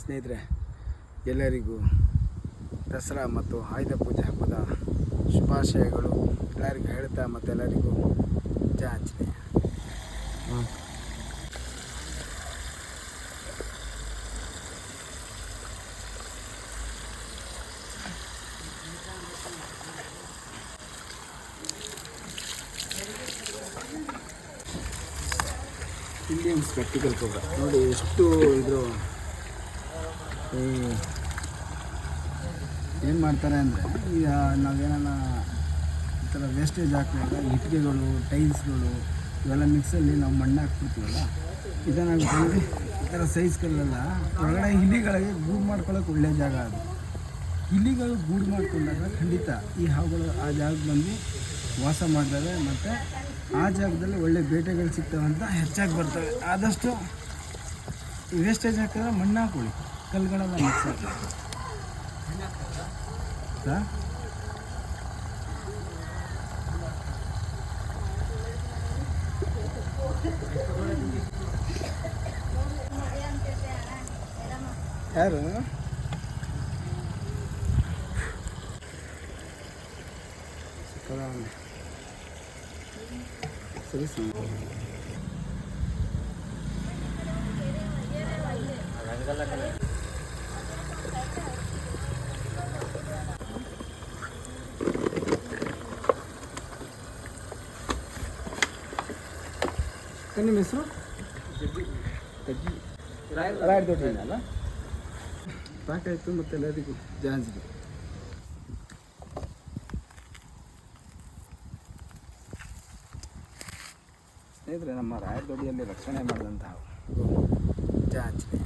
ಸ್ನೇಹಿತರೆ, ಎಲ್ಲರಿಗೂ ದಸರಾ ಮತ್ತು ಆಯುಧ ಪೂಜೆ ಹಬ್ಬದ ಶುಭಾಶಯಗಳು ಎಲ್ಲರಿಗೂ ಹೇಳ್ತಾ ಮತ್ತು ಎಲ್ಲರಿಗೂ ಜಯ ಆಂಜನೇಯ. ಇಂಡಿಯನ್ ಸ್ಪೆಕ್ಟಿಕಲ್ ಕೊಬ್ಬರ ನೋಡಿ ಎಷ್ಟು ಇದ್ರು ಏನು ಮಾಡ್ತಾರೆ ಅಂದರೆ, ಈಗ ನಾವೇನ ಈ ಥರ ವೇಸ್ಟೇಜ್ ಹಾಕುವಾಗ ಇಟ್ಟಿಗೆಗಳು, ಟೈಲ್ಸ್ಗಳು ಇವೆಲ್ಲ ಮಿಕ್ಸಲ್ಲಿ ನಾವು ಮಣ್ಣು ಹಾಕ್ಬಿಡ್ತೀವಲ್ಲ, ಇದನ್ನು ಬಂದು ಈ ಥರ ಸೈಜ್ಗಳೆಲ್ಲ ಹೊರಗಡೆ ಇಲಿಗಳಿಗೆ ಗೂಡು ಮಾಡ್ಕೊಳ್ಳೋಕೆ ಒಳ್ಳೆಯ ಜಾಗ ಅದು. ಇಲಿಗಳು ಗೂಡು ಮಾಡಿಕೊಂಡಾಗ ಖಂಡಿತ ಈ ಹಾವುಗಳು ಆ ಜಾಗಕ್ಕೆ ಬಂದು ವಾಸ ಮಾಡ್ತವೆ ಮತ್ತು ಆ ಜಾಗದಲ್ಲಿ ಒಳ್ಳೆ ಬೇಟೆಗಳು ಸಿಗ್ತವೆ ಅಂತ ಹೆಚ್ಚಾಗಿ ಬರ್ತವೆ. ಆದಷ್ಟು ವೇಸ್ಟೇಜ್ ಹಾಕಿದ್ರೆ ಮಣ್ಣು ಹಾಕೊಳ್ಳಿ, ಕಲ್ಲುಗಳೆಲ್ಲ ಮಿಕ್ಸ್ ಆಗ್ತದೆ. ಯಾರು ಸರಿ ಸರಿ ನಿಮ್ಮ ಹೆಸರು ರಾಯದೊಡ್ಡಿ ಅಲ್ಲ? ಸಾಕಾಯಿತು ಮತ್ತು ಎಲ್ಲರಿಗೂ ಜಾಂಜಿಗೆ. ಸ್ನೇಹಿತರೆ, ನಮ್ಮ ರಾಯದೊಡ್ಡಿಯಲ್ಲಿ ರಕ್ಷಣೆ ಮಾಡಿದಂತಹ ಜಾಂಜಿಗೆ